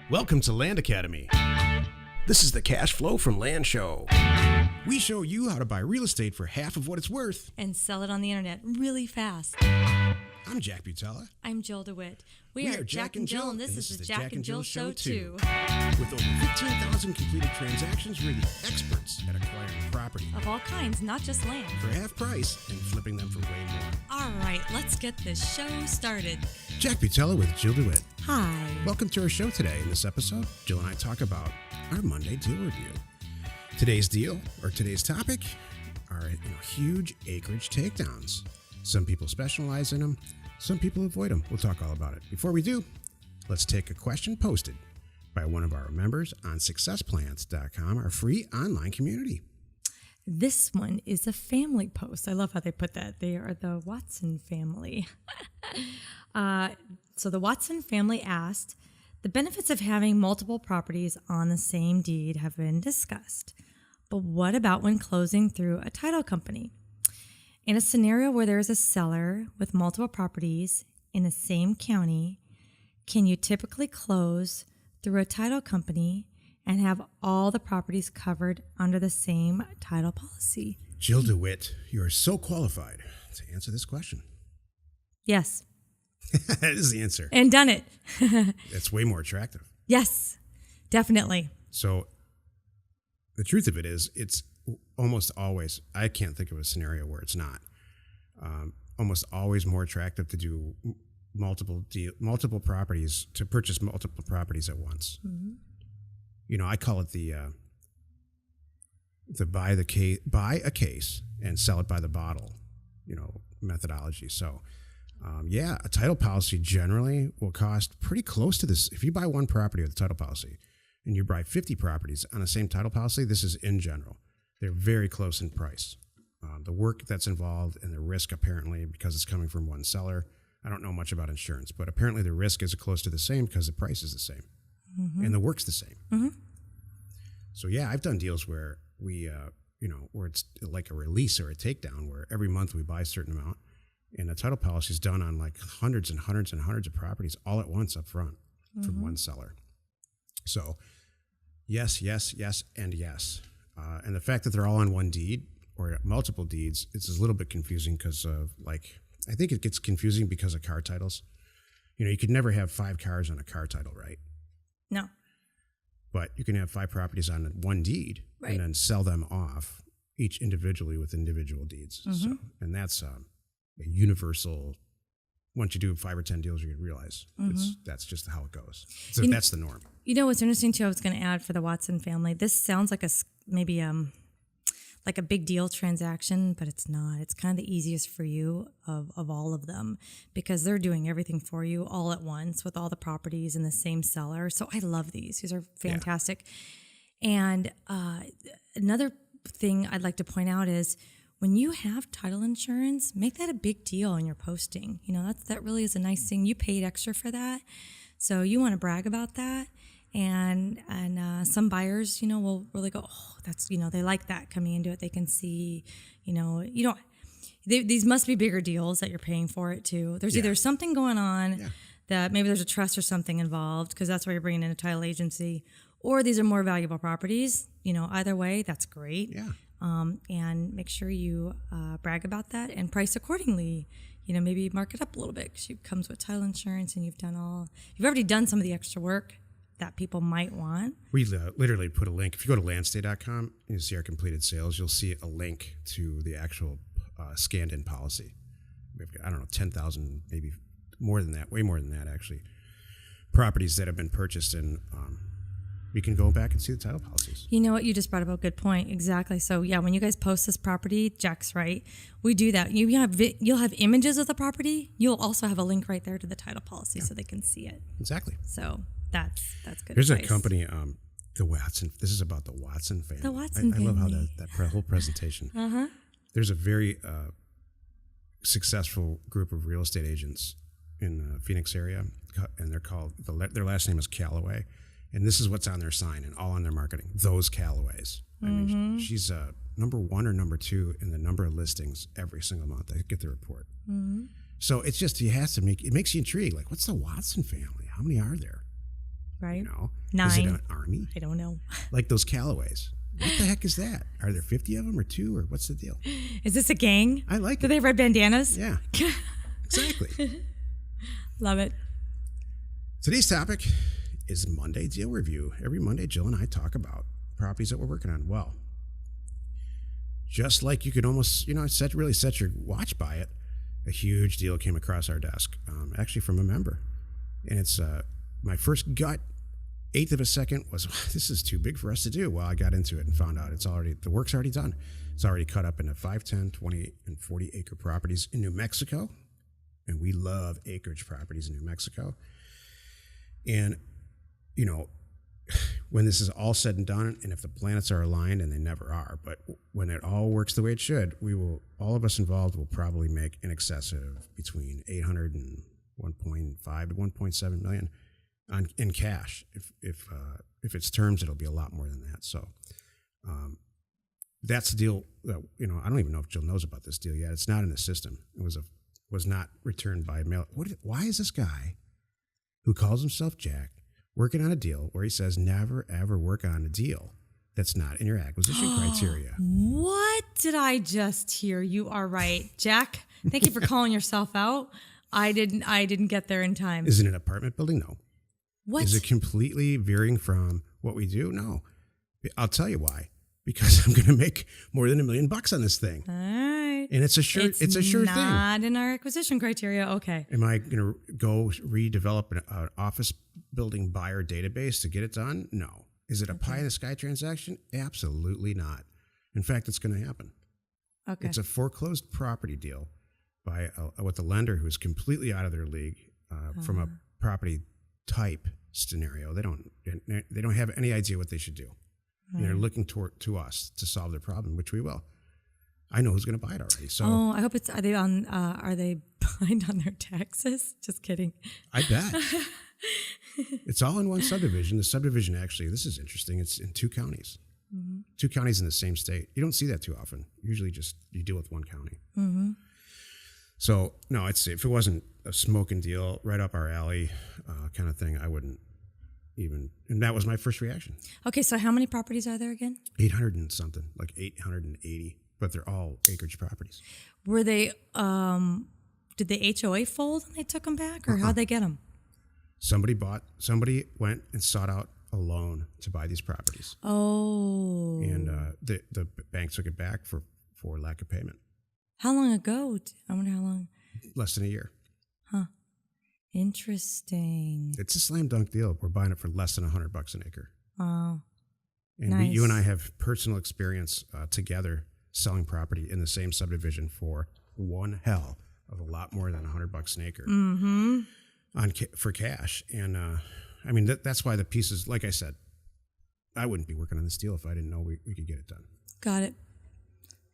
Welcome to Land Academy. This is the Cash Flow from Land Show. We show you how to buy real estate for half of what it's worth and sell it on the internet really fast. I'm Jack Butala. I'm Jill DeWit. We are Jack and Jill, and this is the Jack and Jill Show, too. With over 15,000 completed transactions, we're the experts at acquiring property. Of all kinds, not just land. For half price and flipping them for way more. All right, let's get this show started. Jack Butala with Jill DeWit. Hi. Welcome to our show today. In this episode, Jill and I talk about our Monday deal review. Today's deal, or today's topic, are huge acreage takedowns. Some people specialize in them. Some people avoid them. We'll talk all about it. Before we do, let's take a question posted by one of our members on successplans.com, our free online community. This one is a family post. I love how they put that. They are the Watson family. So the Watson family asked, the benefits of having multiple properties on the same deed have been discussed. But what about when closing through a title company? In a scenario where there is a seller with multiple properties in the same county, can you typically close through a title company and have all the properties covered under the same title policy? Jill DeWitt, you are so qualified to answer this question. Yes. That is the answer. And done it. It's way more attractive. Yes, definitely. So the truth of it is, it's almost always, I can't think of a scenario where it's not, almost always more attractive to do multiple properties, to purchase multiple properties at once. Mm-hmm. I call it the buy a case and sell it by the bottle, methodology. So, a title policy generally will cost pretty close to this. If you buy one property with a title policy and you buy 50 properties on the same title policy, this is in general. They're very close in price. The work that's involved and the risk, apparently, because it's coming from one seller. I don't know much about insurance, but apparently the risk is close to the same because the price is the same. Mm-hmm. And the work's the same. Mm-hmm. So, I've done deals where we, where it's like a release or a takedown, where every month we buy a certain amount, and the title policy is done on like hundreds and hundreds and hundreds of properties all at once up front from one seller. So, yes, and yes. And the fact that they're all on one deed or multiple deeds, it's a little bit confusing because of I think it gets confusing because of car titles. You could never have 5 cars on a car title, right? No. But you can have 5 properties on one deed, right, and then sell them off each individually with individual deeds. Mm-hmm. So, and that's a universal. Once you do 5 or 10 deals, you realize that's just how it goes. So that's the norm. What's interesting too, I was going to add for the Watson family, this sounds like maybe like a big deal transaction, but it's not. It's kind of the easiest for you of all of them because they're doing everything for you all at once with all the properties and the same seller. So I love these. These are fantastic. Yeah. And another thing I'd like to point out is when you have title insurance, make that a big deal in your posting. That really is a nice thing. You paid extra for that. So you want to brag about that. And some buyers, will really go, oh, that's, they like that coming into it. They can see, these must be bigger deals that you're paying for it too. There's either something going on that maybe there's a trust or something involved because that's why you're bringing in a title agency, or these are more valuable properties. Either way, that's great. Yeah. And make sure you brag about that and price accordingly. Maybe mark it up a little bit because it comes with title insurance and you've already done some of the extra work that people might want. We literally put a link. If you go to landstay.com and you see our completed sales, you'll see a link to the actual scanned-in policy. We've got, 10,000, maybe more than that, way more than that, actually, properties that have been purchased, and we can go back and see the title policies. You know what? You just brought up a good point. Exactly. So, when you guys post this property, Jack's right. We do that. You'll have images of the property. You'll also have a link right there to the title policy so they can see it. Exactly. So that's good. There's advice. A company, the Watson. This is about the Watson family. The Watson family. I love how that whole presentation. Uh-huh. There's a very successful group of real estate agents in the Phoenix area, and they're called, their last name is Callaway. And this is what's on their sign and all on their marketing. Those Callaways. I mean, she's number 1 or number 2 in the number of listings every single month. I get the report. Mm-hmm. So it's just, it makes you intrigued. Like, what's the Watson family? How many are there? Right. You know, 9. Is it an army? I don't know. Like those Callaways. What the heck is that? Are there 50 of them or 2 or what's the deal? Is this a gang? I like Do it. they have red bandanas? Yeah, exactly. Love it. Today's topic is Monday Deal Review. Every Monday, Jill and I talk about properties that we're working on. Well, just like you could almost, really set your watch by it, a huge deal came across our desk, actually from a member. And it's my first gut, eighth of a second was, this is too big for us to do. Well, I got into it and found out the work's already done. It's already cut up into 5, 10, 20, and 40 acre properties in New Mexico. And we love acreage properties in New Mexico. And, when this is all said and done, and if the planets are aligned, and they never are, but when it all works the way it should, all of us involved will probably make in excess of between 800 and 1.5 to 1.7 million in cash. If it's terms, it'll be a lot more than that. So that's the deal. That, I don't even know if Jill knows about this deal yet. It's not in the system. It was not returned by mail. Why is this guy who calls himself Jack working on a deal where he says never ever work on a deal that's not in your acquisition criteria? What did I just hear? You are right, Jack. Thank you for calling yourself out. I didn't get there in time. Is it an apartment building? No. What? Is it completely veering from what we do? No. I'll tell you why. Because I'm going to make more than $1 million on this thing. All right. And it's a sure thing. Not in our acquisition criteria. Okay. Am I going to go redevelop an office building buyer database to get it done? No. Is it a pie in the sky transaction? Absolutely not. In fact, it's going to happen. Okay. It's a foreclosed property deal with a lender who's completely out of their league from a property type scenario. They don't have any idea what they should do. Right. They're looking to us to solve their problem, which we will. I know who's going to buy it already. So, I hope are they behind on their taxes? Just kidding. I bet. It's all in one subdivision. The subdivision, actually, this is interesting. It's in 2 counties. Mm-hmm. 2 counties in the same state. You don't see that too often. Usually you deal with one county. Mm-hmm. So, no, if it wasn't a smoking deal right up our alley kind of thing, I wouldn't even, and that was my first reaction. Okay, so how many properties are there again? 800 and something, like 880, but they're all acreage properties. Were they, did the HOA fold and they took them back, or how'd they get them? Somebody went and sought out a loan to buy these properties. Oh. And the bank took it back for lack of payment. How long ago? I wonder how long. Less than a year. Huh. Interesting. It's a slam dunk deal. We're buying it for less than $100 an acre. Oh, and nice. You and I have personal experience together selling property in the same subdivision for one hell of a lot more than $100 an acre for cash. And that's why the pieces, like I said, I wouldn't be working on this deal if I didn't know we could get it done. Got it.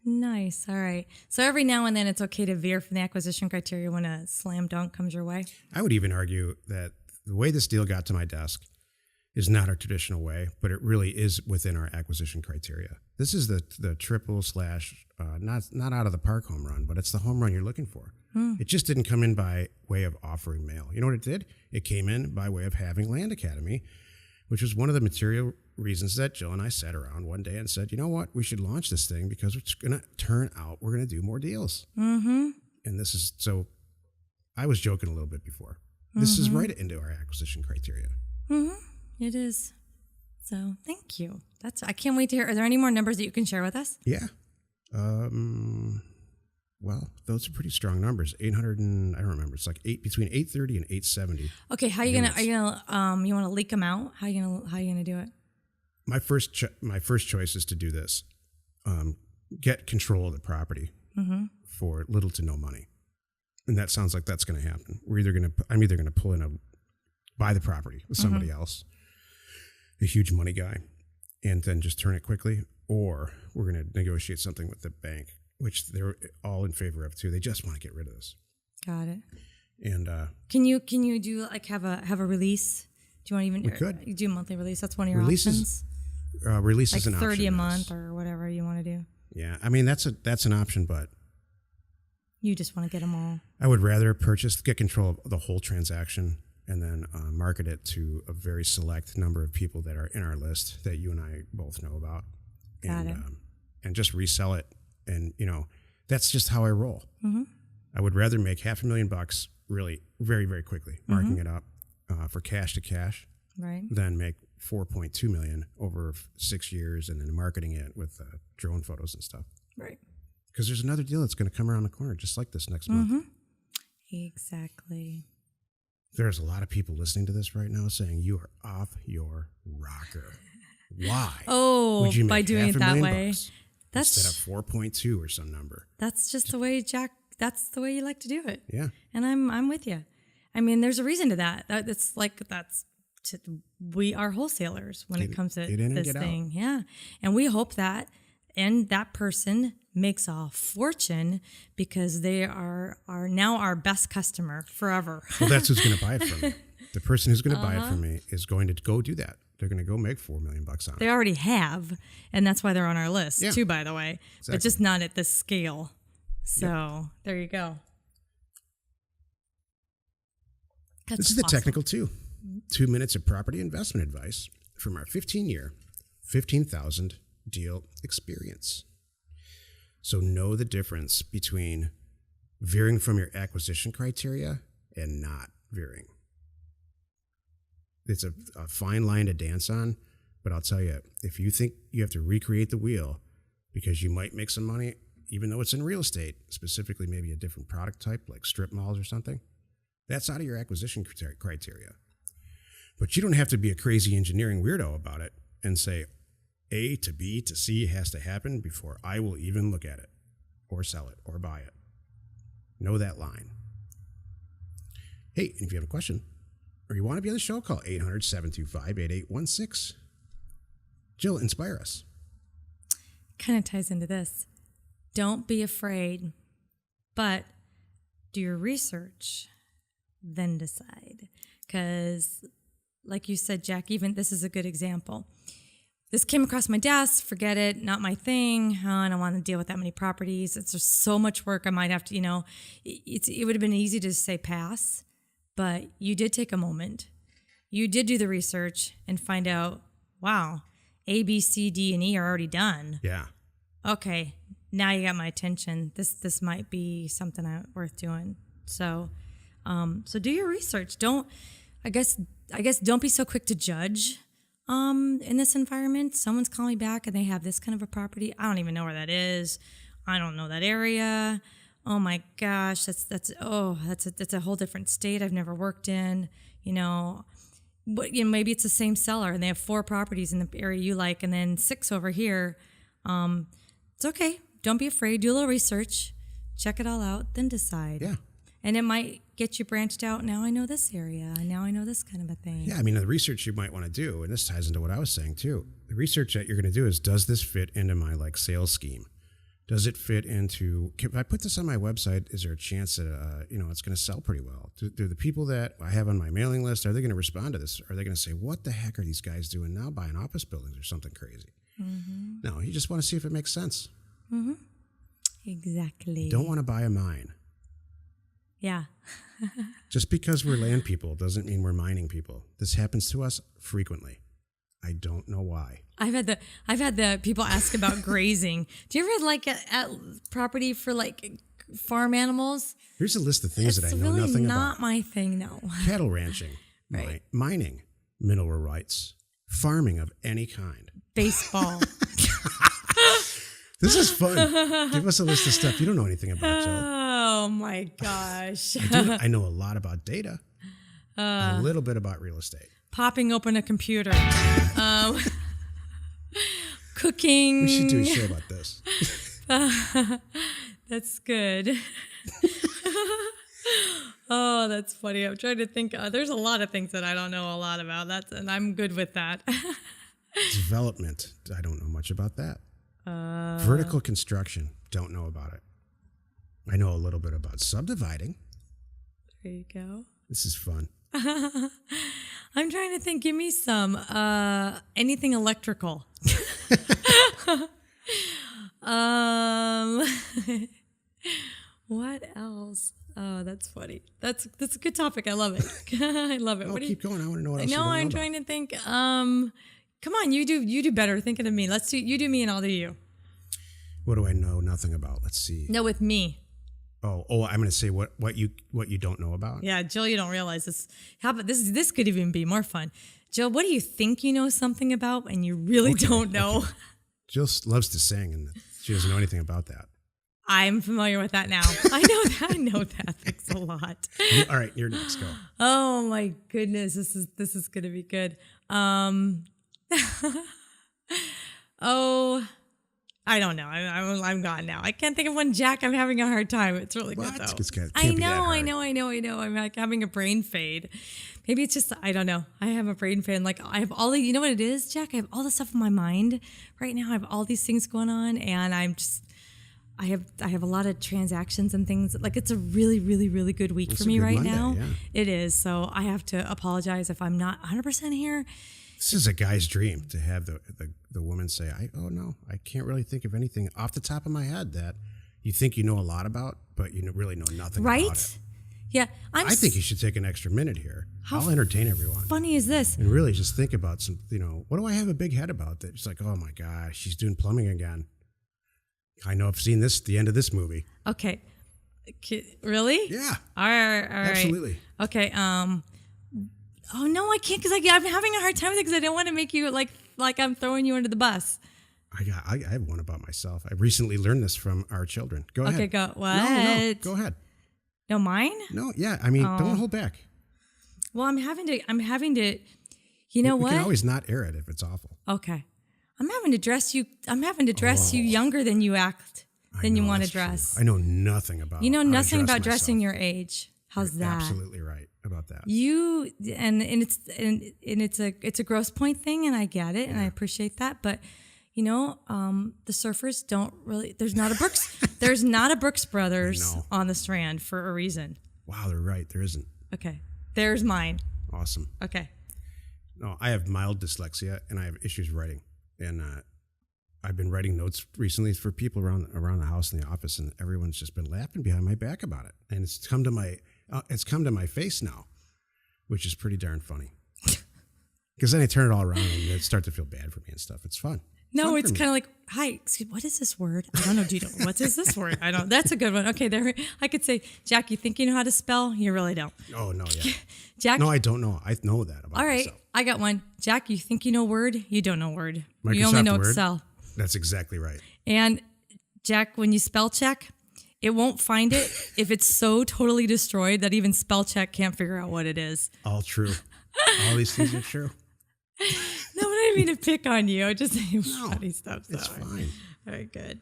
Nice. All right. So every now and then it's okay to veer from the acquisition criteria when a slam dunk comes your way? I would even argue that the way this deal got to my desk is not our traditional way, but it really is within our acquisition criteria. This is the triple / not out of the park home run, but it's the home run you're looking for. It just didn't come in by way of offering mail. You know what it did? It came in by way of having Land Academy, which was one of the material reasons that Jill and I sat around one day and said, you know what, we should launch this thing because it's going to turn out we're going to do more deals. Mm-hmm. And this is, so I was joking a little bit before. This is right into our acquisition criteria. Mm-hmm. It is. So thank you. I can't wait to hear. Are there any more numbers that you can share with us? Yeah. Well, those are pretty strong numbers. 800 and I don't remember. It's like between 830 and 870. Okay, how are you gonna? You want to leak them out? How you gonna do it? My first choice is to do this. Get control of the property for little to no money, and that sounds like that's going to happen. I'm either gonna pull in buy the property with somebody else, a huge money guy, and then just turn it quickly, or we're going to negotiate something with the bank, which they're all in favor of too. They just want to get rid of this. Got it. And can you do have a release? Do you want to even? We could do a monthly release. That's one of your options. Release is like an option. 30 a month or whatever you want to do. Yeah, I mean that's an option, but you just want to get them all. I would rather get control of the whole transaction and then market it to a very select number of people that are in our list that you and I both know about. Got it. And just resell it. And, that's just how I roll. Mm-hmm. I would rather make $500,000 really very, very quickly, marking it up for cash to cash, Right. than make $4.2 million over 6 years and then marketing it with drone photos and stuff. Right. Because there's another deal that's going to come around the corner just like this next month. Exactly. There's a lot of people listening to this right now saying you are off your rocker. Why? Oh, would you make by doing it that way. $500,000 That's instead of 4.2 or some number. That's just the way, Jack. That's the way you like to do it. Yeah. And I'm with you. I mean, there's a reason to that. It's like we are wholesalers when it comes to this thing. Yeah. And we hope that that person makes a fortune because they are now our best customer forever. Well, that's who's going to buy it from me. The person who's going to buy it from me is going to go do that. They're going to go make $4 million on it. They already have, and that's why they're on our list too, by the way. Exactly. But just not at this scale. So there you go. This is the technical 2 minutes of property investment advice from our 15-year, 15,000 deal experience. So know the difference between veering from your acquisition criteria and not veering. It's a fine line to dance on, but I'll tell you, if you think you have to recreate the wheel because you might make some money, even though it's in real estate, specifically maybe a different product type like strip malls or something, that's out of your acquisition criteria. But you don't have to be a crazy engineering weirdo about it and say A to B to C has to happen before I will even look at it or sell it or buy it. Know that line. Hey, and if you have a question or you want to be on the show, call 800-725-8816. Jill, inspire us. Kind of ties into this. Don't be afraid, but do your research, then decide. Because, like you said, Jack, even this is a good example. This came across my desk, forget it, not my thing. I don't want to deal with that many properties. It's just so much work. I might have to, it would have been easy to say pass, but you did take a moment. You did do the research and find out, wow, A, B, C, D, and E are already done. Yeah. Okay, now you got my attention. This might be something worth doing. So do your research. I guess don't be so quick to judge. In this environment, someone's calling me back and they have this kind of a property. I don't even know where that is. I don't know that area. Oh my gosh, that's a whole different state I've never worked in. But maybe it's the same seller and they have 4 properties in the area you like, and then 6 over here. It's okay. Don't be afraid. Do a little research, check it all out, then decide. Yeah. And it might get you branched out. Now I know this area. Now I know this kind of a thing. Yeah, I mean, the research you might want to do, and this ties into what I was saying too, the research that you're going to do is, does this fit into my sales scheme? Does it fit into, if I put this on my website, is there a chance that, it's going to sell pretty well? Do the people that I have on my mailing list, are they going to respond to this? Are they going to say, what the heck are these guys doing now, buying office buildings or something crazy? Mm-hmm. No, you just want to see if it makes sense. Mm-hmm. Exactly. You don't want to buy a mine. Yeah. Just because we're land people doesn't mean we're mining people. This happens to us frequently. I don't know why. I've had the people ask about grazing. Do you ever at property for farm animals? Here's a list of things that I know really nothing about. Not my thing, no. Cattle ranching, Right. Mining, mineral rights, farming of any kind. Baseball. This is fun. Give us a list of stuff you don't know anything about, Jill. Oh my gosh. I know a lot about data. A little bit about real estate. Popping open a computer. Cooking. We should do a show about this. That's good. Oh, that's funny. I'm trying to think. There's a lot of things that I don't know a lot about. And I'm good with that. Development. I don't know much about that. Vertical construction. Don't know about it. I know a little bit about subdividing. There you go. This is fun. I'm trying to think. Give me some. Anything electrical. What else? Oh, that's funny. That's a good topic. I love it. I love it. Oh, What keep going. I want to know what else No, you don't know I'm about. trying to think. Come on, you do better thinking of me. You do me and I'll do you. What do I know nothing about? Let's see. No, with me. Oh, I'm going to say what you don't know about. Yeah, Jill, you don't realize this. How about this? This could even be more fun. Jill, what do you think you know something about and you really don't know? Okay. Jill loves to sing and she doesn't know anything about that. I'm familiar with that now. I know that. I know that. Thanks a lot. All right, you're next. Go. Oh my goodness, this is gonna be good. Oh, I don't know. I'm gone now. I can't think of one. Jack, I'm having a hard time. It's really good though. I know. I'm like having a brain fade. Maybe it's just I don't know. I have a brain fade. Like I have all the. You know what it is, Jack? I have all the stuff in my mind right now. I have all these things going on, and I'm just. I have a lot of transactions and things. Like it's a really, really, really good week for me right Monday, now. Yeah. It is. So I have to apologize if I'm not 100% here. This is a guy's dream to have the woman say, I can't really think of anything off the top of my head that you think you know a lot about, but you really know nothing about it. Yeah. I think you should take an extra minute here. I'll entertain everyone. Funny is this? And really just think about what do I have a big head about that? It's like, oh my gosh, she's doing plumbing again. I know I've seen the end of this movie. Okay. Really? Yeah. All right. Absolutely. Okay. Oh no, I can't because I'm having a hard time with it because I don't want to make you like I'm throwing you under the bus. I have one about myself. I recently learned this from our children. Go ahead. Okay, go. What? No, go ahead. No, mine? No, yeah. I mean, don't hold back. Well, I'm having to. You know what? We can always not air it if it's awful. Okay. I'm having to dress you younger than you act, than you want to dress. True. I know nothing about. You know nothing about myself. Dressing your age. How's You're that? Absolutely right about that. It's a gross point thing, and I get it, and I appreciate that. But the surfers don't really. There's not a Brooks Brothers on the Strand for a reason. Wow, they're right. There isn't. Okay, there's mine. Awesome. Okay. No, I have mild dyslexia, and I have issues writing. And I've been writing notes recently for people around the house and the office, and everyone's just been laughing behind my back about it. And it's come to my face now, which is pretty darn funny. Because then I turn it all around and they start to feel bad for me and stuff. It's fun. No, it's kind of like, hi, excuse me, what is this word? I don't know. Do you know what is this word? I don't. That's a good one. Okay, there. I could say, Jack, you think you know how to spell? You really don't. Oh no, yeah. Jack. No, I don't know. I know that about all right, myself. I got one. Jack, you think you know Word? You don't know Word. Microsoft you only know Word? Excel. That's exactly right. And Jack, when you spell check, it won't find it if it's so totally destroyed that even spell check can't figure out what it is. All true. All these things are true. No, but I didn't mean to pick on you. I just say funny stuff. It's fine. All right, good.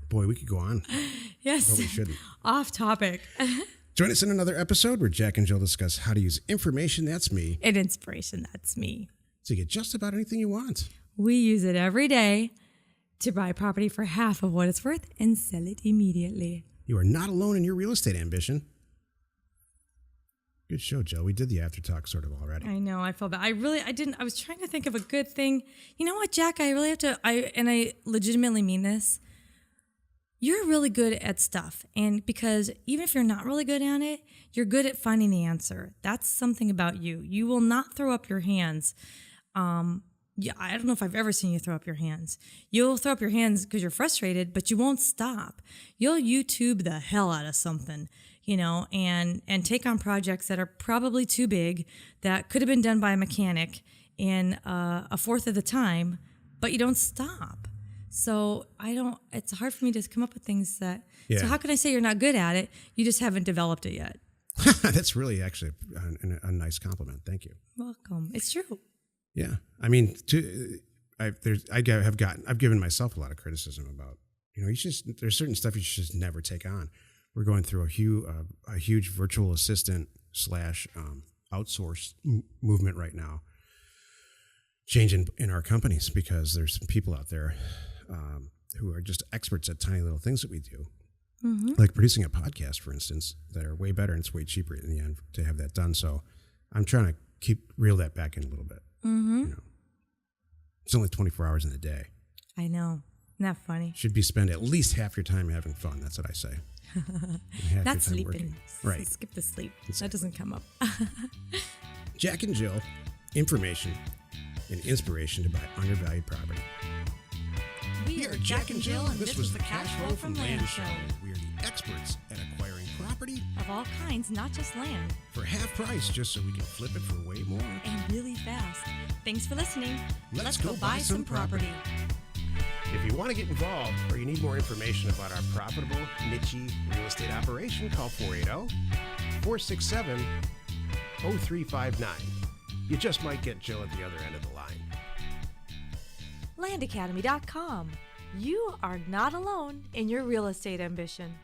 Boy, we could go on. Yes. But we shouldn't. Off topic. Join us in another episode where Jack and Jill discuss how to use information that's me and inspiration that's me to get just about anything you want. We use it every day to buy property for half of what it's worth and sell it immediately. You are not alone in your real estate ambition. Good show, Joe. We did the after talk sort of already. I know. I felt bad. I was trying to think of a good thing. You know what, Jack? I really have to, and I legitimately mean this. You're really good at stuff. And because even if you're not really good at it, you're good at finding the answer. That's something about you. You will not throw up your hands. Yeah, I don't know if I've ever seen you throw up your hands. You'll throw up your hands because you're frustrated, but you won't stop. You'll YouTube the hell out of something, and take on projects that are probably too big, that could have been done by a mechanic in a fourth of the time, but you don't stop. So it's hard for me to come up with things that, so how can I say you're not good at it? You just haven't developed it yet. That's really actually a nice compliment. Thank you. Welcome. It's true. Yeah. I mean, I've given myself a lot of criticism about, there's certain stuff you should just never take on. We're going through a huge virtual assistant / outsource movement right now. Change in our companies because there's some people out there who are just experts at tiny little things that we do. Mm-hmm. Like producing a podcast, for instance, that are way better and it's way cheaper in the end to have that done. So I'm trying to reel that back in a little bit. Mm-hmm. It's only 24 hours in a day. I know. Isn't that funny? Should be spend at least half your time having fun. That's what I say. Not sleeping. Right. Skip the sleep. That doesn't come up. Jack and Jill, information and inspiration to buy undervalued property. We are Jack and Jill, and this was the Cash Flow from Land Show. We are the experts at acquiring property Of all kinds, not just land. for half price, just so we can flip it for way more. And really fast. Thanks for listening. Let's go buy some property. If you want to get involved or you need more information about our profitable, niche real estate operation, call 480-467-0359. You just might get Jill at the other end of the line. LandAcademy.com. You are not alone in your real estate ambition.